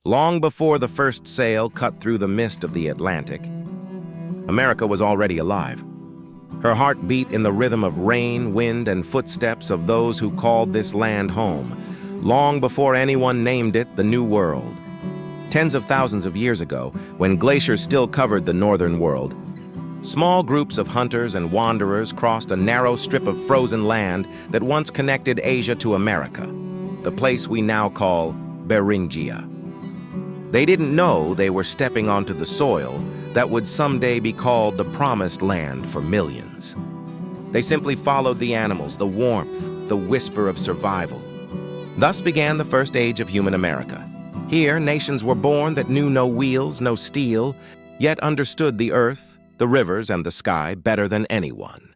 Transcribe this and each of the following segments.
Long before the first sail cut through the mist of the Atlantic, America was already alive. Her heart beat in the rhythm of rain, wind, and footsteps of those who called this land home, long before anyone named it the New World. Tens of thousands of years ago, when glaciers still covered the northern world, small groups of hunters and wanderers crossed a narrow strip of frozen land that once connected Asia to America, the place we now call Beringia. They didn't know they were stepping onto the soil that would someday be called the Promised Land for millions. They simply followed the animals, the warmth, the whisper of survival. Thus began the first age of human America. Here, nations were born that knew no wheels, no steel, yet understood the earth, the rivers, and the sky better than anyone.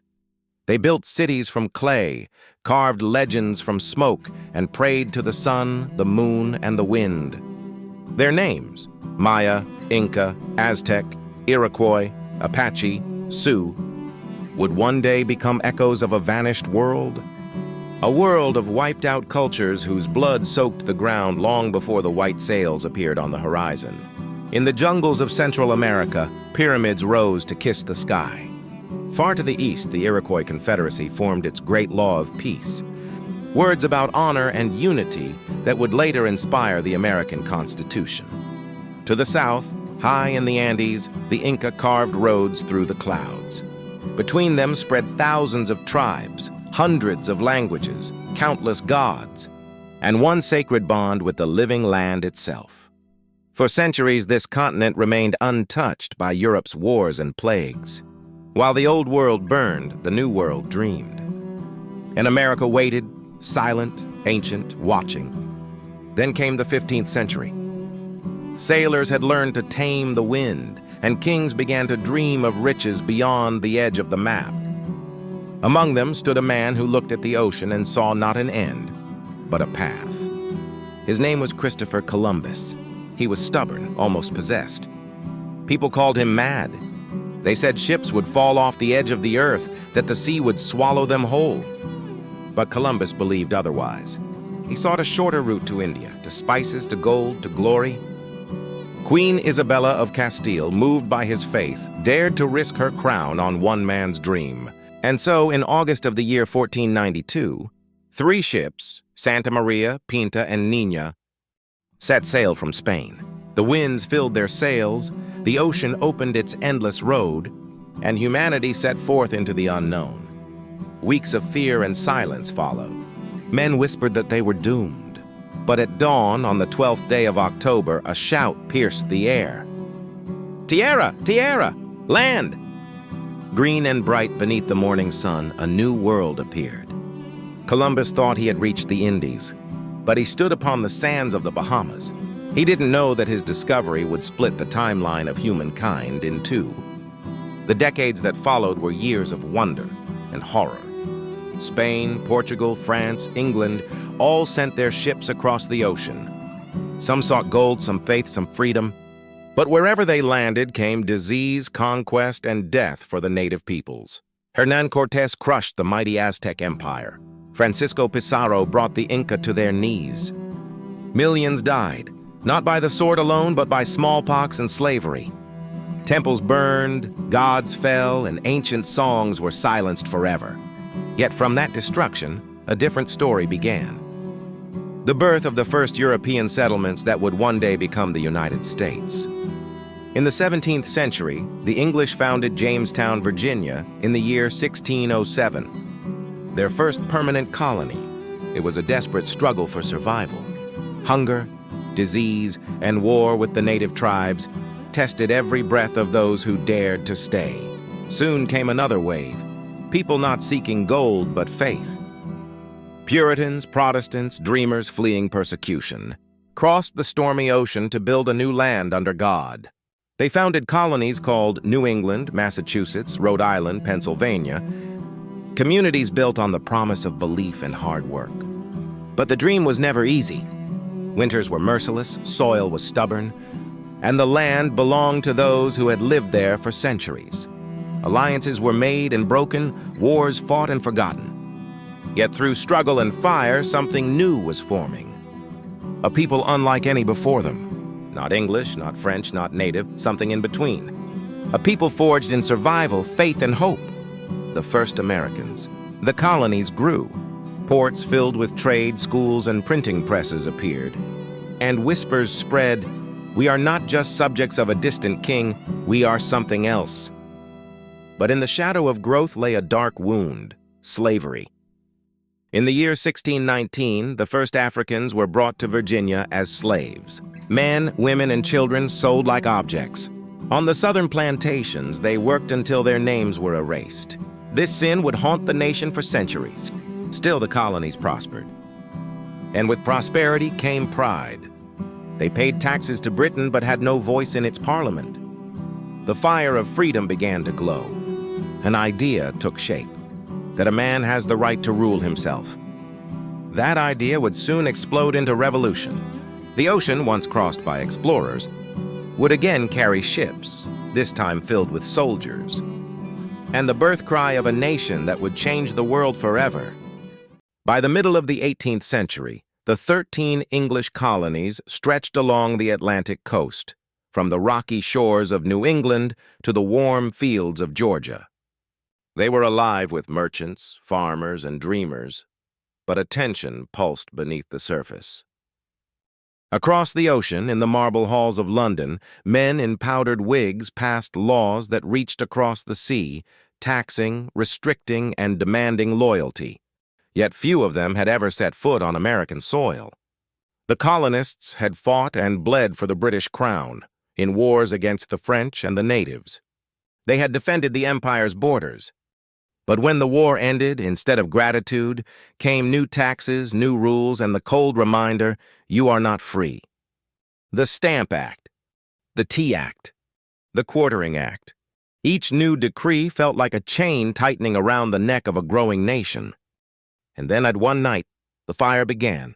They built cities from clay, carved legends from smoke, and prayed to the sun, the moon, and the wind. Their names, Maya, Inca, Aztec, Iroquois, Apache, Sioux, would one day become echoes of a vanished world. A world of wiped-out cultures whose blood soaked the ground long before the white sails appeared on the horizon. In the jungles of Central America, pyramids rose to kiss the sky. Far to the east, the Iroquois Confederacy formed its great law of peace, words about honor and unity that would later inspire the American Constitution. To the south, high in the Andes, the Inca carved roads through the clouds. Between them spread thousands of tribes, hundreds of languages, countless gods, and one sacred bond with the living land itself. For centuries, this continent remained untouched by Europe's wars and plagues. While the old world burned, the new world dreamed. And America waited, silent, ancient, watching. Then came the 15th century. Sailors had learned to tame the wind, and kings began to dream of riches beyond the edge of the map. Among them stood a man who looked at the ocean and saw not an end, but a path. His name was Christopher Columbus. He was stubborn, almost possessed. People called him mad. They said ships would fall off the edge of the earth, that the sea would swallow them whole. But Columbus believed otherwise. He sought a shorter route to India, to spices, to gold, to glory. Queen Isabella of Castile, moved by his faith, dared to risk her crown on one man's dream. And so, in August of the year 1492, 3 ships, Santa Maria, Pinta, and Nina, set sail from Spain. The winds filled their sails, the ocean opened its endless road, and humanity set forth into the unknown. Weeks of fear and silence followed. Men whispered that they were doomed. But at dawn, on the 12th day of October, a shout pierced the air. "Tierra! Tierra! Land!" Green and bright beneath the morning sun, a new world appeared. Columbus thought he had reached the Indies, but he stood upon the sands of the Bahamas. He didn't know that his discovery would split the timeline of humankind in two. The decades that followed were years of wonder and horror. Spain, Portugal, France, England all sent their ships across the ocean. Some sought gold, some faith, some freedom. But wherever they landed came disease, conquest, and death for the native peoples. Hernán Cortés crushed the mighty Aztec Empire. Francisco Pizarro brought the Inca to their knees. Millions died, not by the sword alone, but by smallpox and slavery. Temples burned, gods fell, and ancient songs were silenced forever. Yet from that destruction, a different story began. The birth of the first European settlements that would one day become the United States. In the 17th century, the English founded Jamestown, Virginia, in the year 1607. Their first permanent colony. It was a desperate struggle for survival. Hunger, disease, and war with the native tribes tested every breath of those who dared to stay. Soon came another wave, people not seeking gold but faith. Puritans, Protestants, dreamers fleeing persecution, crossed the stormy ocean to build a new land under God. They founded colonies called New England, Massachusetts, Rhode Island, Pennsylvania, communities built on the promise of belief and hard work. But the dream was never easy. Winters were merciless, soil was stubborn, and the land belonged to those who had lived there for centuries. Alliances were made and broken, wars fought and forgotten. Yet through struggle and fire, something new was forming. A people unlike any before them. Not English, not French, not native, something in between. A people forged in survival, faith, and hope. The first Americans. The colonies grew. Ports filled with trade, schools, and printing presses appeared. And whispers spread, "We are not just subjects of a distant king, we are something else." But in the shadow of growth lay a dark wound: slavery. In the year 1619, the first Africans were brought to Virginia as slaves. Men, women, and children sold like objects. On the southern plantations, they worked until their names were erased. This sin would haunt the nation for centuries. Still, the colonies prospered. And with prosperity came pride. They paid taxes to Britain but had no voice in its parliament. The fire of freedom began to glow. An idea took shape, that a man has the right to rule himself. That idea would soon explode into revolution. The ocean, once crossed by explorers, would again carry ships, this time filled with soldiers, and the birth cry of a nation that would change the world forever. By the middle of the 18th century, the 13 English colonies stretched along the Atlantic coast, from the rocky shores of New England to the warm fields of Georgia. They were alive with merchants, farmers, and dreamers, but a tension pulsed beneath the surface. Across the ocean, in the marble halls of London, men in powdered wigs passed laws that reached across the sea, taxing, restricting, and demanding loyalty. Yet few of them had ever set foot on American soil. The colonists had fought and bled for the British crown, in wars against the French and the natives. They had defended the empire's borders. But when the war ended, instead of gratitude, came new taxes, new rules, and the cold reminder, you are not free. The Stamp Act, the Tea Act, the Quartering Act. Each new decree felt like a chain tightening around the neck of a growing nation. And then at one night, the fire began.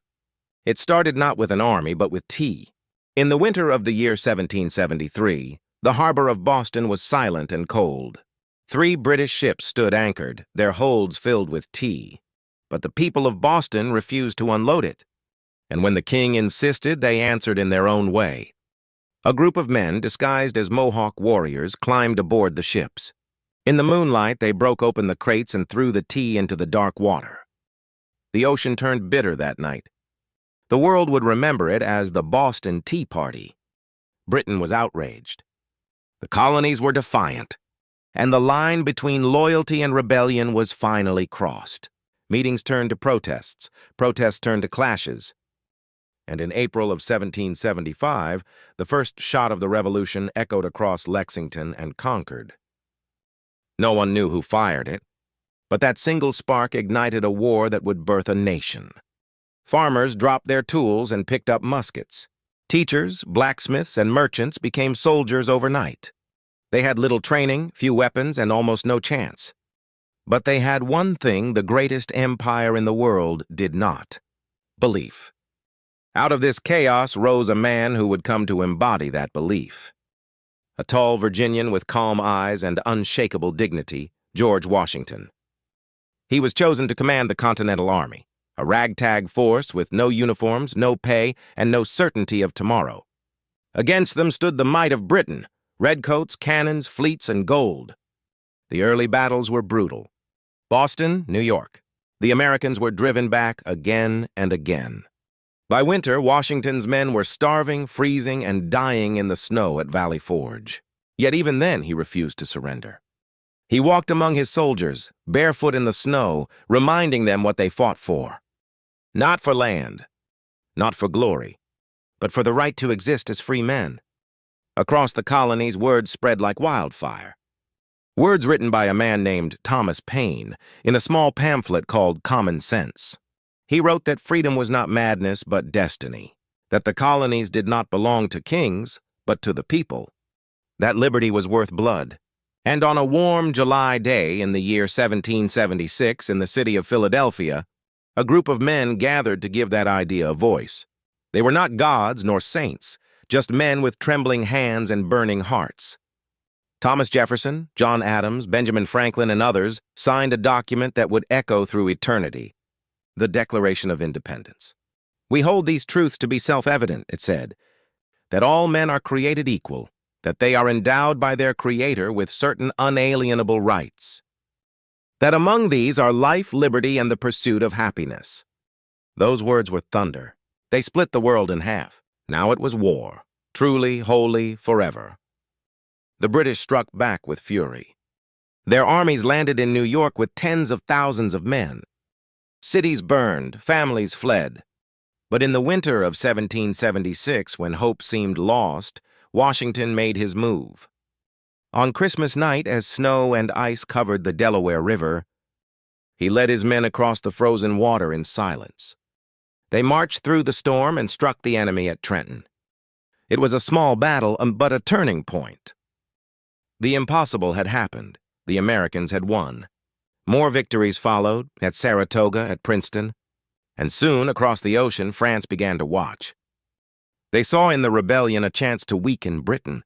It started not with an army, but with tea. In the winter of the year 1773, the harbor of Boston was silent and cold. 3 British ships stood anchored, their holds filled with tea. But the people of Boston refused to unload it. And when the king insisted, they answered in their own way. A group of men, disguised as Mohawk warriors, climbed aboard the ships. In the moonlight, they broke open the crates and threw the tea into the dark water. The ocean turned bitter that night. The world would remember it as the Boston Tea Party. Britain was outraged. The colonies were defiant. And the line between loyalty and rebellion was finally crossed. Meetings turned to protests. Protests turned to clashes. And in April of 1775, the first shot of the revolution echoed across Lexington and Concord. No one knew who fired it, but that single spark ignited a war that would birth a nation. Farmers dropped their tools and picked up muskets. Teachers, blacksmiths, and merchants became soldiers overnight. They had little training, few weapons, and almost no chance. But they had one thing the greatest empire in the world did not: belief. Out of this chaos rose a man who would come to embody that belief. A tall Virginian with calm eyes and unshakable dignity, George Washington. He was chosen to command the Continental Army, a ragtag force with no uniforms, no pay, and no certainty of tomorrow. Against them stood the might of Britain, redcoats, cannons, fleets, and gold. The early battles were brutal. Boston, New York. The Americans were driven back again and again. By winter, Washington's men were starving, freezing, and dying in the snow at Valley Forge. Yet even then he refused to surrender. He walked among his soldiers, barefoot in the snow, reminding them what they fought for. Not for land, not for glory, but for the right to exist as free men. Across the colonies, words spread like wildfire. Words written by a man named Thomas Paine in a small pamphlet called Common Sense. He wrote that freedom was not madness but destiny, that the colonies did not belong to kings but to the people, that liberty was worth blood. And on a warm July day in the year 1776 in the city of Philadelphia, a group of men gathered to give that idea a voice. They were not gods nor saints, just men with trembling hands and burning hearts. Thomas Jefferson, John Adams, Benjamin Franklin, and others signed a document that would echo through eternity: the Declaration of Independence. We hold these truths to be self-evident, it said. that all men are created equal, that they are endowed by their Creator with certain unalienable rights, that among these are life, liberty, and the pursuit of happiness. Those words were thunder. They split the world in half. Now it was war, truly, wholly, forever. The British struck back with fury. Their armies landed in New York with tens of thousands of men. Cities burned, families fled. But in the winter of 1776, when hope seemed lost, Washington made his move. On Christmas night, as snow and ice covered the Delaware River, he led his men across the frozen water in silence. They marched through the storm and struck the enemy at Trenton. It was a small battle, but a turning point. The impossible had happened. The Americans had won. More victories followed, at Saratoga, at Princeton, and soon, across the ocean, France began to watch. They saw in the rebellion a chance to weaken Britain,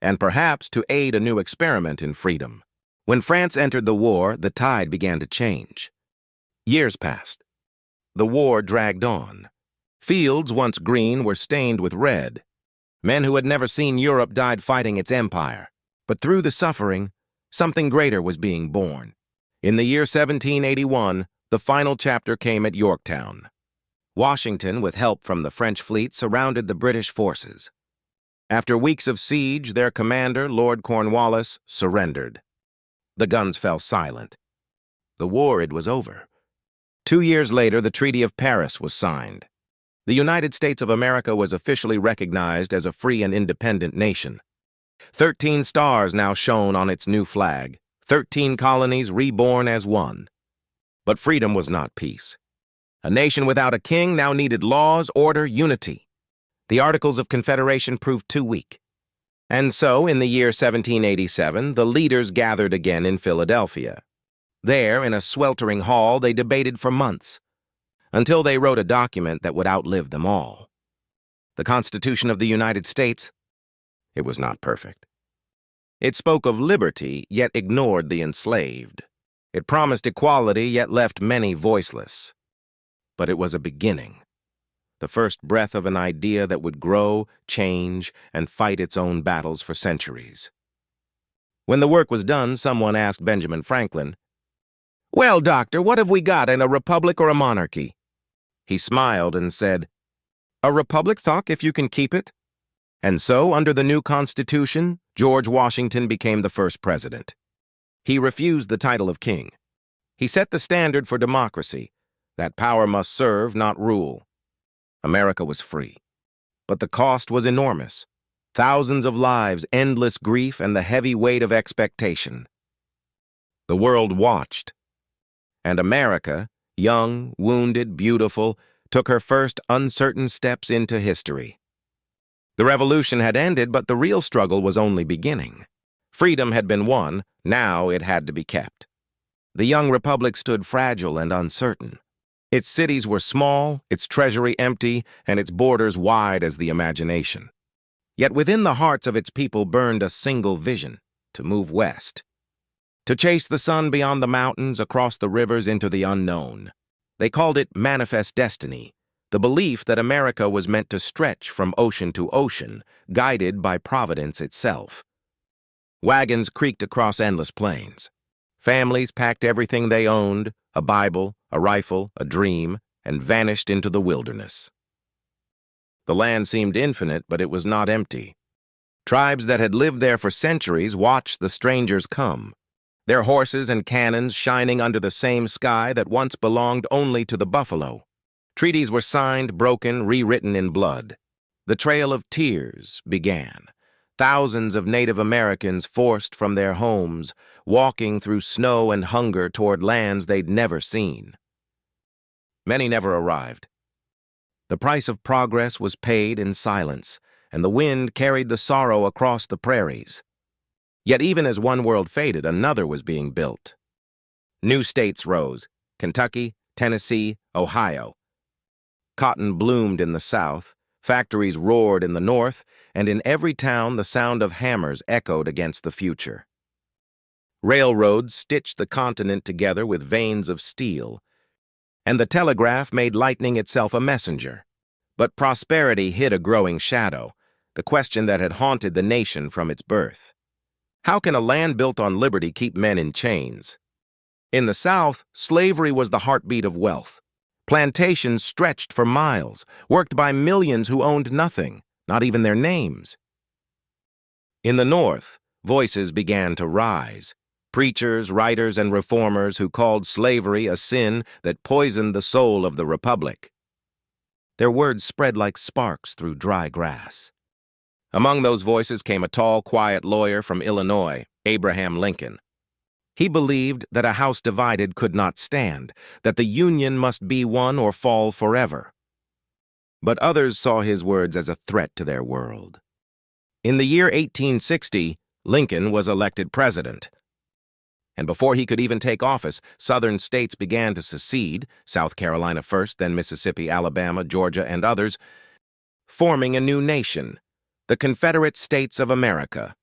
and perhaps to aid a new experiment in freedom. When France entered the war, the tide began to change. Years passed. The war dragged on. Fields, once green, were stained with red. Men who had never seen Europe died fighting its empire. But through the suffering, something greater was being born. In the year 1781, the final chapter came at Yorktown. Washington, with help from the French fleet, surrounded the British forces. After weeks of siege, their commander, Lord Cornwallis, surrendered. The guns fell silent. The war, it was over. 2 years later, the Treaty of Paris was signed. The United States of America was officially recognized as a free and independent nation. 13 stars now shone on its new flag, 13 colonies reborn as one. But freedom was not peace. A nation without a king now needed laws, order, unity. The Articles of Confederation proved too weak. And so, in the year 1787, the leaders gathered again in Philadelphia. There, in a sweltering hall, they debated for months, until they wrote a document that would outlive them all. The Constitution of the United States. It was not perfect. It spoke of liberty, yet ignored the enslaved. It promised equality, yet left many voiceless. But it was a beginning, the first breath of an idea that would grow, change, and fight its own battles for centuries. When the work was done, someone asked Benjamin Franklin, "Well, doctor, what have we got, in a republic or a monarchy?" He smiled and said, "A republic, Sock, if you can keep it." And so, under the new Constitution, George Washington became the first president. He refused the title of king. He set the standard for democracy, that power must serve, not rule. America was free. But the cost was enormous. Thousands of lives, endless grief, and the heavy weight of expectation. The world watched. And America, young, wounded, beautiful, took her first uncertain steps into history. The revolution had ended, but the real struggle was only beginning. Freedom had been won, now it had to be kept. The young republic stood fragile and uncertain. Its cities were small, its treasury empty, and its borders wide as the imagination. Yet within the hearts of its people burned a single vision: to move west. To chase the sun beyond the mountains, across the rivers, into the unknown. They called it manifest destiny, the belief that America was meant to stretch from ocean to ocean, guided by Providence itself. Wagons creaked across endless plains. Families packed everything they owned, a Bible, a rifle, a dream, and vanished into the wilderness. The land seemed infinite, but it was not empty. Tribes that had lived there for centuries watched the strangers come, their horses and cannons shining under the same sky that once belonged only to the buffalo. Treaties were signed, broken, rewritten in blood. The trail of tears began. Thousands of Native Americans forced from their homes, walking through snow and hunger toward lands they'd never seen. Many never arrived. The price of progress was paid in silence, and the wind carried the sorrow across the prairies. Yet even as one world faded, another was being built. New states rose: Kentucky, Tennessee, Ohio. Cotton bloomed in the South, factories roared in the North, and in every town the sound of hammers echoed against the future. Railroads stitched the continent together with veins of steel, and the telegraph made lightning itself a messenger. But prosperity hid a growing shadow. the question that had haunted the nation from its birth. How can a land built on liberty keep men in chains? In the South, slavery was the heartbeat of wealth. Plantations stretched for miles, worked by millions who owned nothing, not even their names. In the North, voices began to rise. Preachers, writers, and reformers who called slavery a sin that poisoned the soul of the Republic. Their words spread like sparks through dry grass. Among those voices came a tall, quiet lawyer from Illinois, Abraham Lincoln. He believed that a house divided could not stand, that the Union must be one or fall forever. But others saw his words as a threat to their world. In the year 1860, Lincoln was elected president. And before he could even take office, Southern states began to secede, South Carolina first, then Mississippi, Alabama, Georgia, and others, forming a new nation, the Confederate States of America.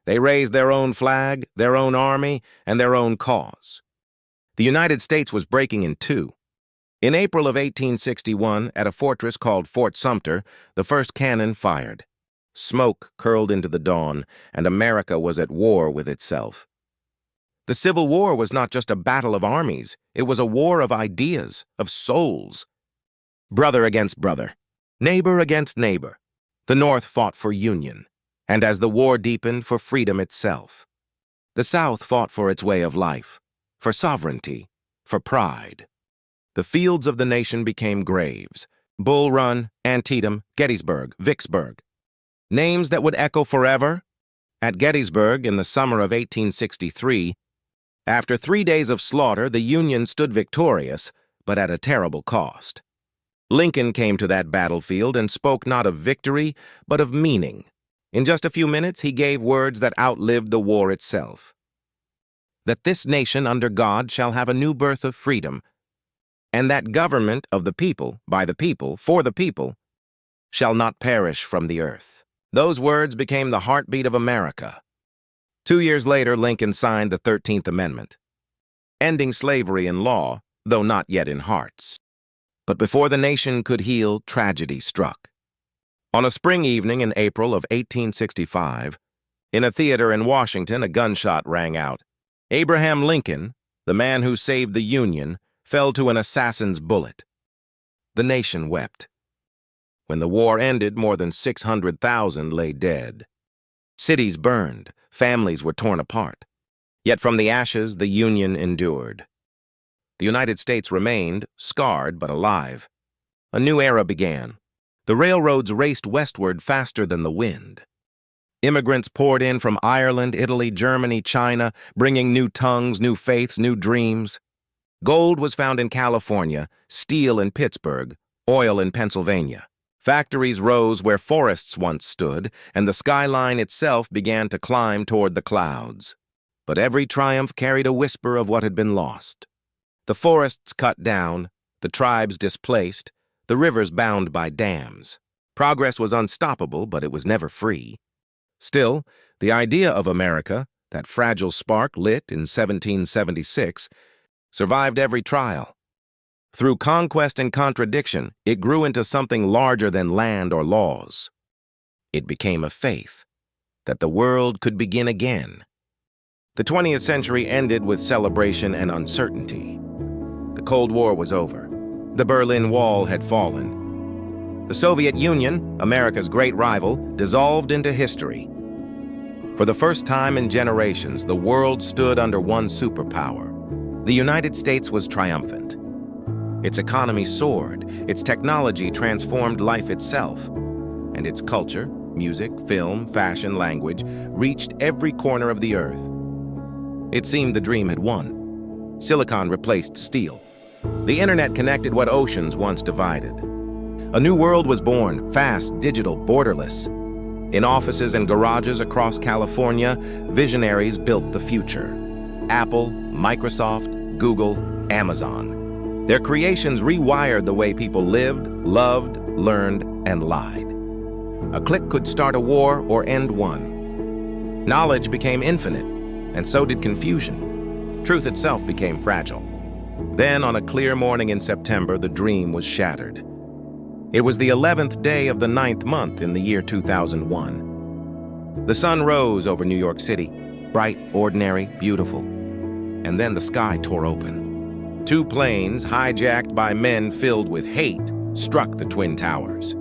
They raised their own flag, their own army, and their own cause. The United States was breaking in two. In April of 1861, at a fortress called Fort Sumter, the first cannon fired. Smoke curled into the dawn, and America was at war with itself. The Civil War was not just a battle of armies, it was a war of ideas, of souls. Brother against brother, neighbor against neighbor, the North fought for union, and as the war deepened, for freedom itself. The South fought for its way of life, for sovereignty, for pride. The fields of the nation became graves: Bull Run, Antietam, Gettysburg, Vicksburg. Names that would echo forever? At Gettysburg, in the summer of 1863, after 3 days of slaughter, the Union stood victorious, but at a terrible cost. Lincoln came to that battlefield and spoke not of victory, but of meaning. In just a few minutes, he gave words that outlived the war itself. That this nation under God shall have a new birth of freedom, and that government of the people, by the people, for the people, shall not perish from the earth. Those words became the heartbeat of America. 2 years later, Lincoln signed the 13th Amendment, ending slavery in law, though not yet in hearts. But before the nation could heal, tragedy struck. On a spring evening in April of 1865, in a theater in Washington, a gunshot rang out. Abraham Lincoln, the man who saved the Union, fell to an assassin's bullet. The nation wept. When the war ended, more than 600,000 lay dead. Cities burned, families were torn apart. Yet from the ashes, the Union endured. The United States remained, scarred but alive. A new era began. The railroads raced westward faster than the wind. Immigrants poured in from Ireland, Italy, Germany, China, bringing new tongues, new faiths, new dreams. Gold was found in California, steel in Pittsburgh, oil in Pennsylvania. Factories rose where forests once stood, and the skyline itself began to climb toward the clouds. But every triumph carried a whisper of what had been lost. The forests cut down, the tribes displaced, the rivers bound by dams. Progress was unstoppable, but it was never free. Still, the idea of America, that fragile spark lit in 1776, survived every trial. Through conquest and contradiction, it grew into something larger than land or laws. It became a faith that the world could begin again. The 20th century ended with celebration and uncertainty. The Cold War was over. The Berlin Wall had fallen. The Soviet Union, America's great rival, dissolved into history. For the first time in generations, the world stood under one superpower. The United States was triumphant. Its economy soared, its technology transformed life itself, and its culture, music, film, fashion, language, reached every corner of the earth. It seemed the dream had won. Silicon replaced steel. The internet connected what oceans once divided. A new world was born, fast, digital, borderless. In offices and garages across California, visionaries built the future. Apple, Microsoft, Google, Amazon. Their creations rewired the way people lived, loved, learned, and lied. A click could start a war or end one. Knowledge became infinite, and so did confusion. Truth itself became fragile. Then, on a clear morning in September, the dream was shattered. It was the 11th day of the 9th month in the year 2001. The sun rose over New York City, bright, ordinary, beautiful. And then the sky tore open. Two planes, hijacked by men filled with hate, struck the Twin Towers.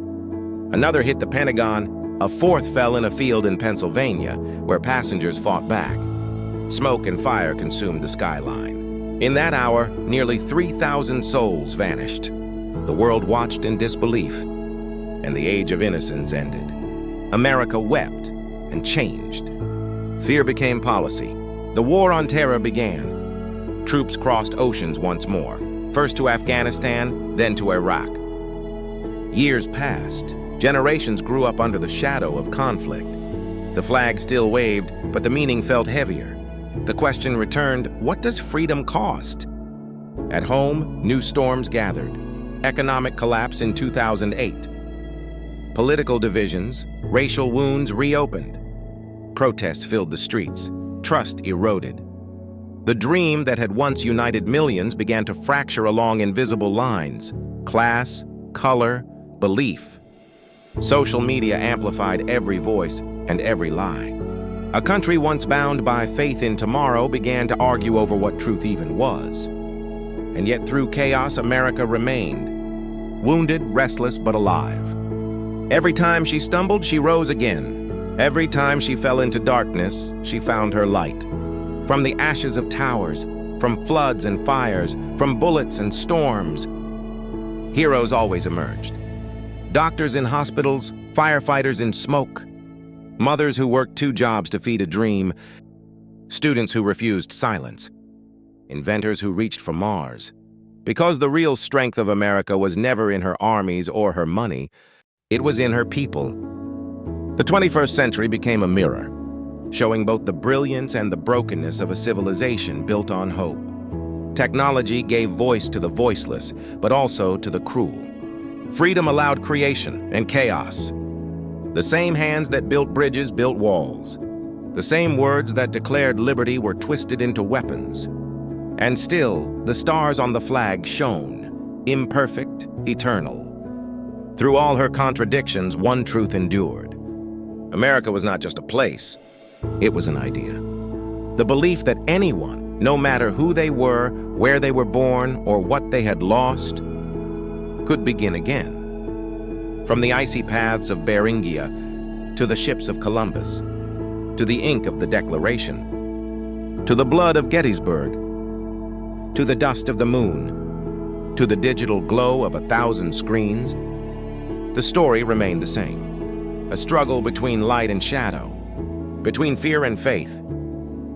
Another hit the Pentagon. A fourth fell in a field in Pennsylvania, where passengers fought back. Smoke and fire consumed the skyline. In that hour, nearly 3,000 souls vanished. The world watched in disbelief, and the age of innocence ended. America wept and changed. Fear became policy. The war on terror began. Troops crossed oceans once more, first to Afghanistan, then to Iraq. Years passed. Generations grew up under the shadow of conflict. The flag still waved, but the meaning felt heavier. The question returned, what does freedom cost? At home, new storms gathered. Economic collapse in 2008. Political divisions, racial wounds reopened. Protests filled the streets. Trust eroded. The dream that had once united millions began to fracture along invisible lines. Class, color, belief. Social media amplified every voice and every lie. A country once bound by faith in tomorrow began to argue over what truth even was. And yet through chaos, America remained. Wounded, restless, but alive. Every time she stumbled, she rose again. Every time she fell into darkness, she found her light. From the ashes of towers, from floods and fires, from bullets and storms, heroes always emerged. Doctors in hospitals, firefighters in smoke, mothers who worked 2 jobs to feed a dream, students who refused silence, inventors who reached for Mars. Because the real strength of America was never in her armies or her money, it was in her people. The 21st century became a mirror, showing both the brilliance and the brokenness of a civilization built on hope. Technology gave voice to the voiceless, but also to the cruel. Freedom allowed creation and chaos. The same hands that built bridges built walls. The same words that declared liberty were twisted into weapons. And still, the stars on the flag shone, imperfect, eternal. Through all her contradictions, one truth endured. America was not just a place, it was an idea. The belief that anyone, no matter who they were, where they were born, or what they had lost, could begin again. From the icy paths of Beringia, to the ships of Columbus, to the ink of the Declaration, to the blood of Gettysburg, to the dust of the moon, to the digital glow of 1,000 screens, the story remained the same. A struggle between light and shadow, between fear and faith,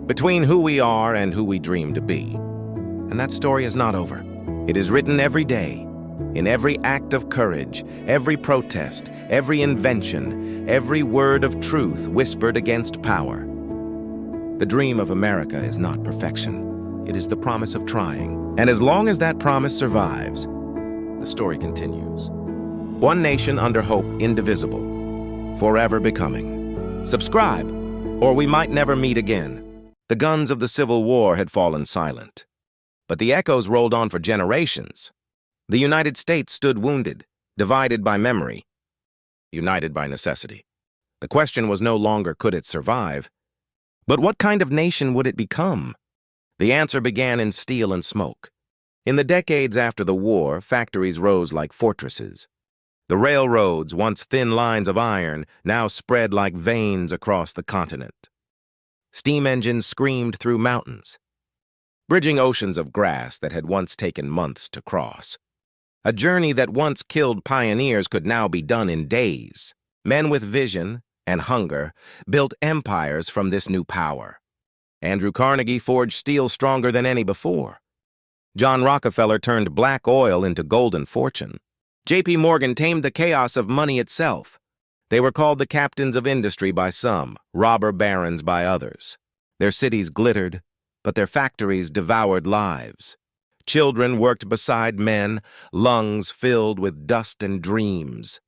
between who we are and who we dream to be. And that story is not over. It is written every day, in every act of courage, every protest, every invention, every word of truth whispered against power. The dream of America is not perfection. It is the promise of trying. And as long as that promise survives, the story continues. One nation under hope, indivisible, forever becoming. Subscribe, or we might never meet again. The guns of the Civil War had fallen silent, but the echoes rolled on for generations. The United States stood wounded, divided by memory, united by necessity. The question was no longer could it survive, but what kind of nation would it become? The answer began in steel and smoke. In the decades after the war, factories rose like fortresses. The railroads, once thin lines of iron, now spread like veins across the continent. Steam engines screamed through mountains, bridging oceans of grass that had once taken months to cross. A journey that once killed pioneers could now be done in days. Men with vision and hunger built empires from this new power. Andrew Carnegie forged steel stronger than any before. John Rockefeller turned black oil into golden fortune. J.P. Morgan tamed the chaos of money itself. They were called the captains of industry by some, robber barons by others. Their cities glittered, but their factories devoured lives. Children worked beside men, lungs filled with dust and dreams.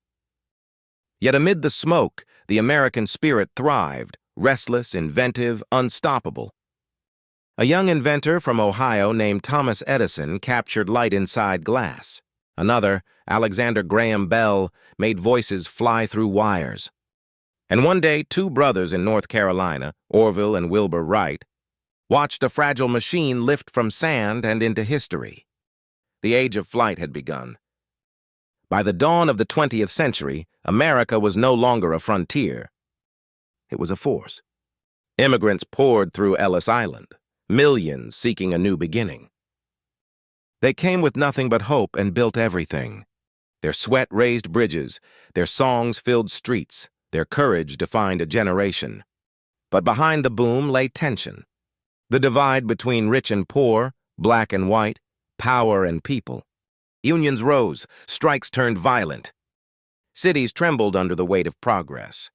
Yet amid the smoke, the American spirit thrived, restless, inventive, unstoppable. A young inventor from Ohio named Thomas Edison captured light inside glass. Another, Alexander Graham Bell, made voices fly through wires. And one day, two brothers in North Carolina, Orville and Wilbur Wright, watched a fragile machine lift from sand and into history. The age of flight had begun. By the dawn of the 20th century, America was no longer a frontier. It was a force. Immigrants poured through Ellis Island, millions seeking a new beginning. They came with nothing but hope and built everything. Their sweat raised bridges, their songs filled streets, their courage defined a generation. But behind the boom lay tension. The divide between rich and poor, black and white, power and people. Unions rose, strikes turned violent. Cities trembled under the weight of progress.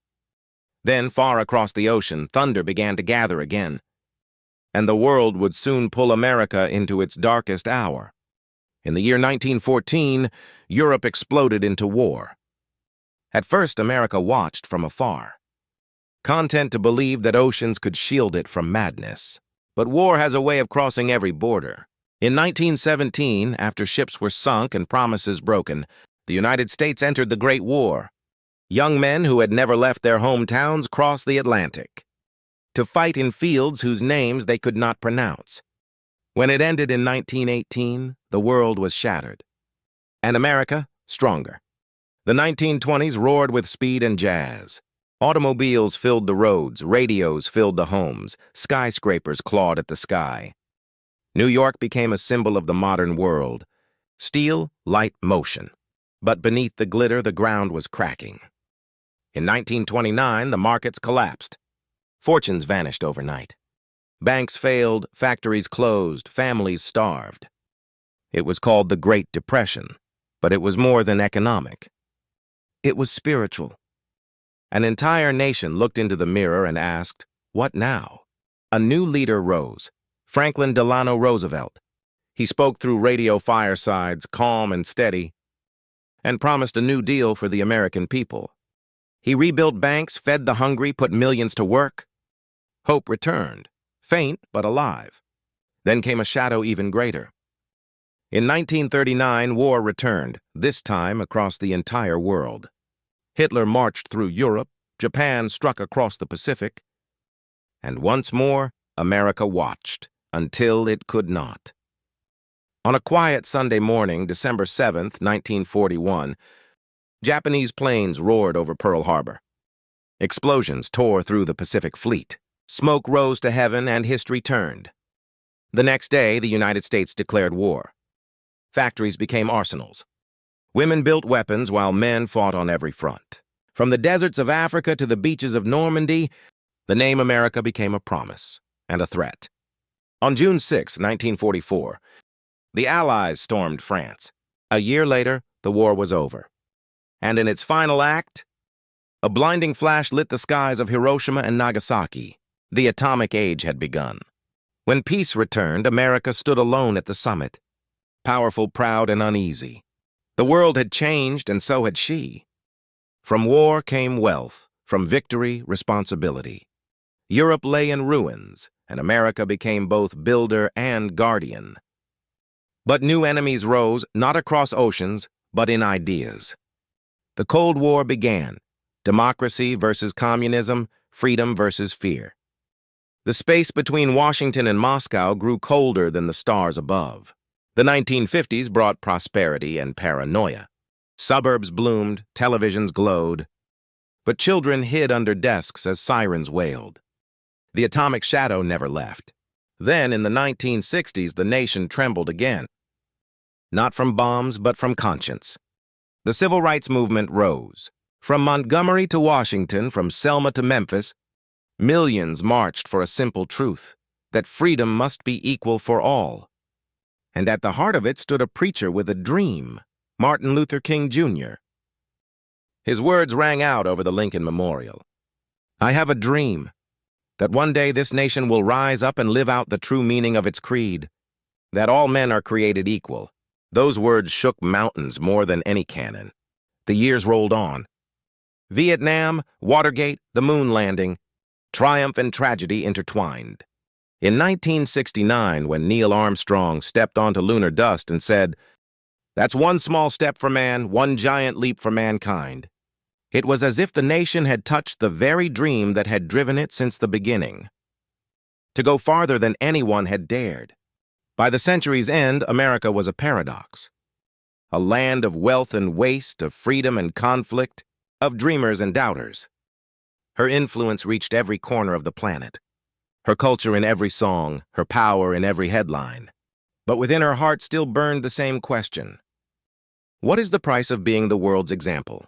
Then, far across the ocean, thunder began to gather again. And the world would soon pull America into its darkest hour. In the year 1914, Europe exploded into war. At first, America watched from afar, content to believe that oceans could shield it from madness. But war has a way of crossing every border. In 1917, after ships were sunk and promises broken, the United States entered the Great War. Young men who had never left their hometowns crossed the Atlantic to fight in fields whose names they could not pronounce. When it ended in 1918, the world was shattered. And America, stronger. The 1920s roared with speed and jazz. Automobiles filled the roads, radios filled the homes, skyscrapers clawed at the sky. New York became a symbol of the modern world. Steel, light, motion. But beneath the glitter, the ground was cracking. In 1929, the markets collapsed. Fortunes vanished overnight. Banks failed, factories closed, families starved. It was called the Great Depression, but it was more than economic. It was spiritual. An entire nation looked into the mirror and asked, "What now?" A new leader rose, Franklin Delano Roosevelt. He spoke through radio firesides, calm and steady, and promised a new deal for the American people. He rebuilt banks, fed the hungry, put millions to work. Hope returned, faint but alive. Then came a shadow even greater. In 1939, war returned, this time across the entire world. Hitler marched through Europe, Japan struck across the Pacific, and once more, America watched, until it could not. On a quiet Sunday morning, December 7th, 1941, Japanese planes roared over Pearl Harbor. Explosions tore through the Pacific Fleet. Smoke rose to heaven and history turned. The next day, the United States declared war. Factories became arsenals. Women built weapons while men fought on every front. From the deserts of Africa to the beaches of Normandy, the name America became a promise and a threat. On June 6, 1944, the Allies stormed France. A year later, the war was over. And in its final act, a blinding flash lit the skies of Hiroshima and Nagasaki. The atomic age had begun. When peace returned, America stood alone at the summit, powerful, proud, and uneasy. The world had changed, and so had she. From war came wealth, from victory, responsibility. Europe lay in ruins, and America became both builder and guardian. But new enemies rose, not across oceans, but in ideas. The Cold War began, democracy versus communism, freedom versus fear. The space between Washington and Moscow grew colder than the stars above. The 1950s brought prosperity and paranoia. Suburbs bloomed, televisions glowed, but children hid under desks as sirens wailed. The atomic shadow never left. Then, in the 1960s, the nation trembled again. Not from bombs, but from conscience. The civil rights movement rose. From Montgomery to Washington, from Selma to Memphis, millions marched for a simple truth, that freedom must be equal for all. And at the heart of it stood a preacher with a dream, Martin Luther King, Jr. His words rang out over the Lincoln Memorial. "I have a dream that one day this nation will rise up and live out the true meaning of its creed, that all men are created equal." Those words shook mountains more than any cannon. The years rolled on. Vietnam, Watergate, the moon landing, triumph and tragedy intertwined. In 1969, when Neil Armstrong stepped onto lunar dust and said, That's one small step for man, one giant leap for mankind. It was as if the nation had touched the very dream that had driven it since the beginning, to go farther than anyone had dared. By the century's end, America was a paradox. A land of wealth and waste, of freedom and conflict, of dreamers and doubters. Her influence reached every corner of the planet. Her culture in every song, her power in every headline. But within her heart still burned the same question. What is the price of being the world's example?